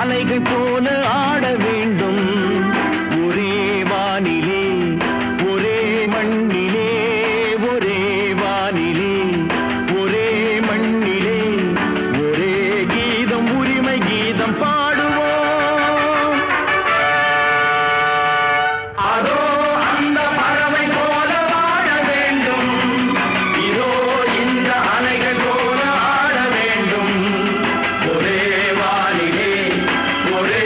அலைகள் போல ஆட வேண்டும். ஒரே வானிலே ஒரே மண்ணிலே, ஒரே வானிலே ஒரே மண்ணிலே, ஒரே கீதம், உரிமை கீதம் பாடுவோம். அதோ அந்த பறவை போல வாழ வேண்டும், இதோ இந்த அலைகள் போல ஆட வேண்டும். ஒரே வானிலே ஒரே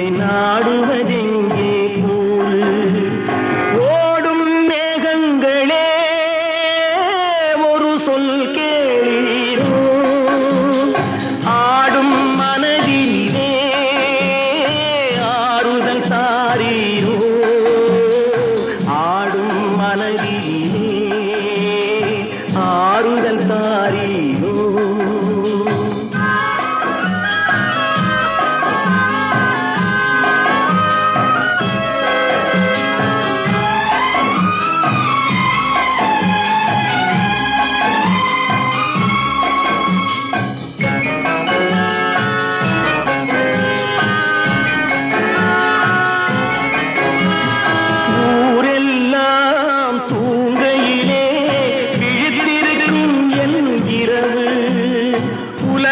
நெஞ்சை நாடுவதெங்கே கூறு ஓடும் மேகங்களே ஒரு சொல் கேளீரோ ஆடும் மனதிலே ஆறுதல் தாரீரோ ஆடும் மனதிலே ஆறுதல் தாரீரோ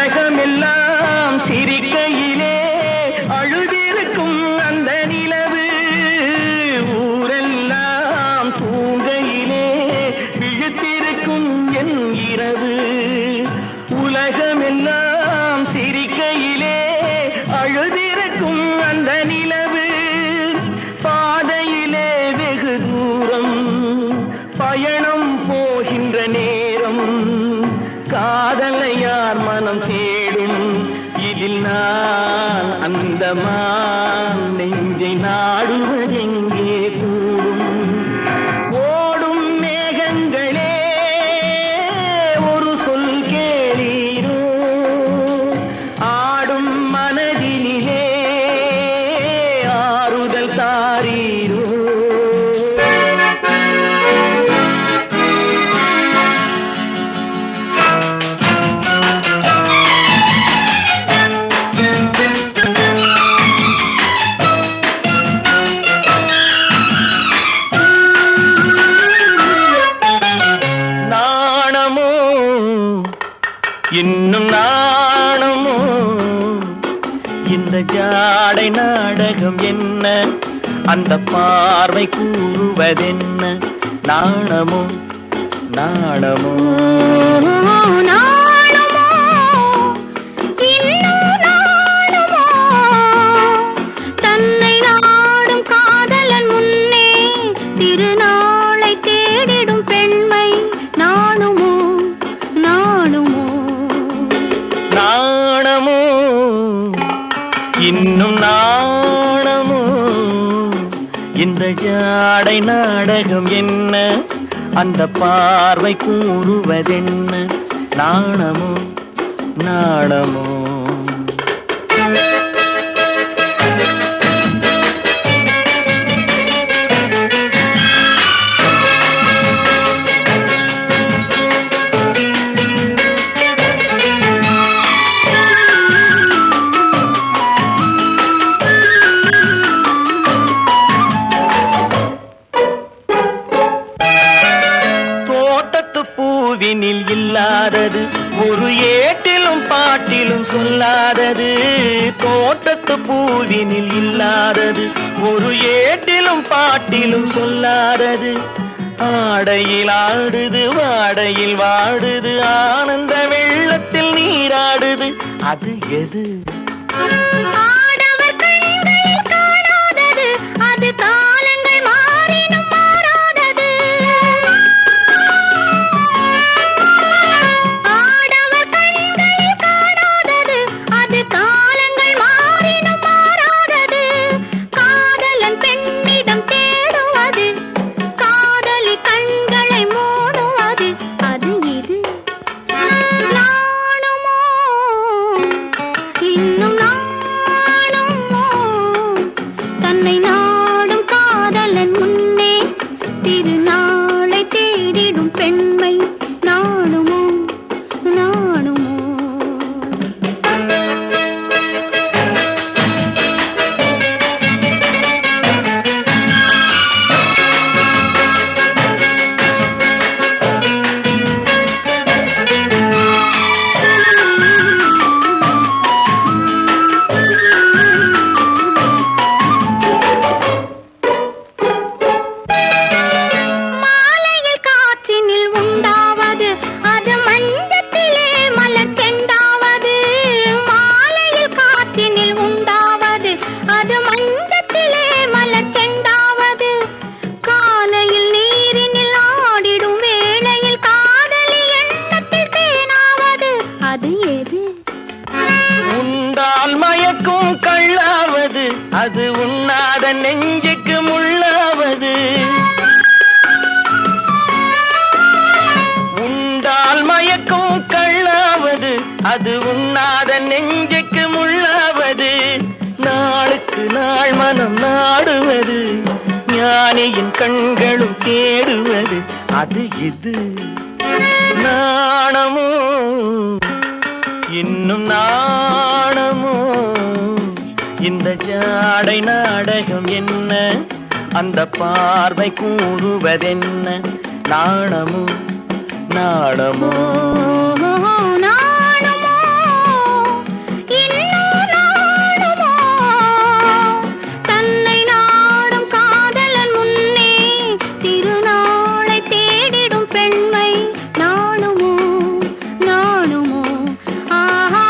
உலகமெல்லாம் சிரிக்கையிலே அழுதிருக்கும் அந்த நிலவு ஊரெல்லாம் தூங்கையிலே விழித்திருக்கும் என் இரவு உலகமெல்லாம் சிரிக்கையிலே அழுதிருக்கும் அந்த நிலவு பாதையிலே வெகு தூரம் பயணம் போகின்ற நேரம் காதலை யார் மனம் தேடும் இதில் நான் அந்த நெஞ்சை நாடுவதெங்கே கூடும் ஓடும் மேகங்களே ஒரு சொல் கேளீரோ ஆடும் மனதினிலே ஆறுதல் தாரீரோ இன்னும் நாணமோ இந்த ஜாடை நாடகம் என்ன அந்த பார்வை கூறுவதென்ன நாணமோ நாணமோ தன்னை நாடும் காதலன் முன்னே திருநாளை தேடிடும் பெண்மை நாணுமோ நாணுமோ நாணமோ இன்னும் நாணமோ இந்த ஜாடை நாடகம் என்ன அந்த பார்வை கூறுவதென்ன நாணமோ நாணமோ பூவினில் இல்லாதது ஒரு ஏட்டிலும் பாட்டிலும் சொல்லாதது தோட்டத்து பூவினில் இல்லாதது ஒரு ஏட்டிலும் பாட்டிலும் சொல்லாதது ஆடையில் ஆடுது வாடையில் வாடுது ஆனந்த வெள்ளத்தில் நீராடுது அது எது தன்னை நாடும் காதலன் முன்னே திருநாளை தேடிடும் பெண்மை நாணுமோ நாணுமோ உண்ணாத நெஞ்சுக்கு முள்ளாவது. உண்டால் மயக்கும் கள்ளாவது, அது உண்ணாத நெஞ்சுக்கு முள்ளாவது. நாளுக்கு நாள் மனம் நாடுவது, ஞானியின் கண்களும் தேடுவது, அது இது. நாணமோ இன்னும் நாணமோ, இந்த ஜாடை நாடகம் என்ன, அந்த பார்வை கூறுவதென்ன. நாணமோ நாணமோ நாணுமோ இன்னும் நாணுமோ, தன்னை நாடும் காதலன் முன்னே திருநாளை தேடிடும் பெண்மை. நாணுமோ நாணுமோ ஆஹா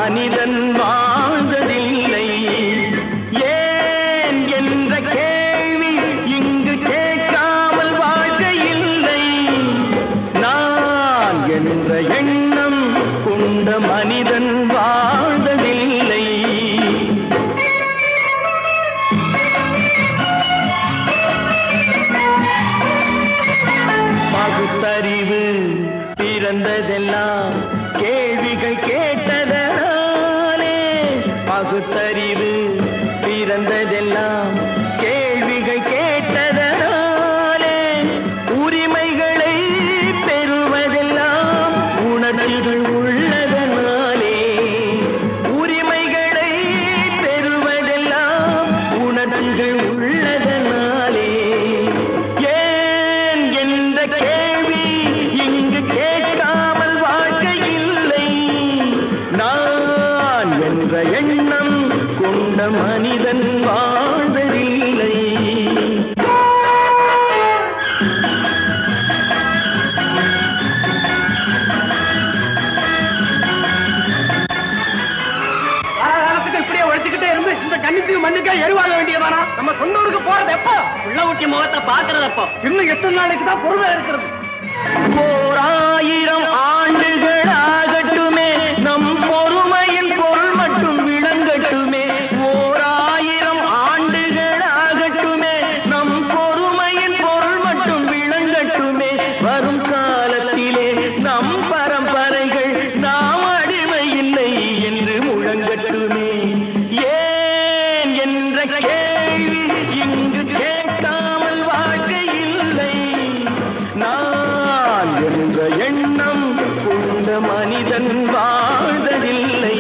மனிதன் வாழ்ந்ததில்லை. ஏன் என்ற கேள்வி இங்கு கேட்காமல் வாழ்க்கை இல்லை. நான் என்ற எண்ணம் கொண்ட மனிதன் வாழ்ந்ததில்லை. பகுத்தறிவு பிறந்ததெல்லாம் கேள்விகள் கேட்டதனாலே. பகுத்தறிவு பிறந்ததெல்லாம் கேள்விகள் கேட்டதனாலே. உரிமைகளை பெறுவதெல்லாம் உணர்வுகள் உள்ளதனாலே. உரிமைகளை பெறுவதெல்லாம் உணர்வுகள் உள்ளதனாலே. ஏன் என்ற கேள்வி இங்கு கேட்காமல் வாழ்க்கை இல்லை. நான் என்ற எண்ணம் கொண்ட மனிதன் வாழ்வதில்லை. காலத்துக்கு இப்படியே உழைச்சுக்கிட்டே இருந்து இந்த கன்னிக்கு மண்ணுக்கே எருவாக வேண்டியதானா? நம்ம சொந்த ஊருக்கு போறது எப்போ? உள்ள ஊட்டி முகத்தை பாக்குறது எப்போ? இன்னும் எத்தனை நாளைக்கு தான் பொறுமை இருக்கிறது? 1000 ஆண்டுகள் ஆகட்டுமே, நம் பொறுமையின் பொருள் மட்டும் விளங்கட்டுமே. 1000 ஆண்டுகள் ஆகட்டுமே, நம் பொறுமையின் பொருள் மட்டும் விளங்கட்டுமே. வரும் காலத்திலே நம் பரம்பரைகள் நாம் அடிமை இல்லை என்று முழங்கட்டுமே. ஏன் என்ற கேள்வி இங்கு கேட்காமல் வாழ்க்கை இல்லை. நான் என்ற எண்ணம் கொண்ட மனிதன் வாழ்வதில்லை.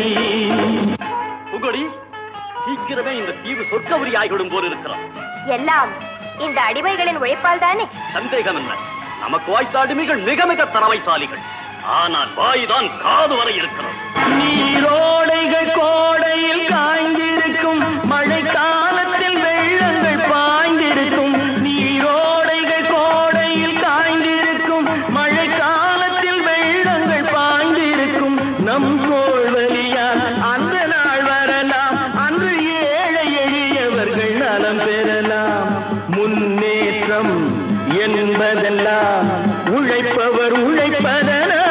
புகழி, சீக்கிரமே இந்த தீவு சொர்க்கவரி ஆகிவிடும் போல் இருக்கிறோம். எல்லாம் இந்த அடிமைகளின் உழைப்பால் தானே? சந்தேகம் என்ன? நமக்கு வாய்த்த அடிமைகள் மிக மிக திறமைசாலிகள். ஆனால் வாய்தான் காது வரை இருக்கிறது. நீரோடைகள் கோடையில் காய்ந்திருக்கும், மழை காலத்தில் வெள்ளங்கள் பாய்ந்திருக்கும். நீரோடைகள் கோடையில் காய்ந்திருக்கும், மழை காலத்தில் வெள்ளங்கள் பாய்ந்திருக்கும். நம் தோல்வலியால் அந்த நாள் வரலாம், அன்று ஏழை எளியவர்கள் நலம் பெறலாம். முன்னேற்றம் என்பதெல்லாம் உழைப்பவர் உழைப்பதனால்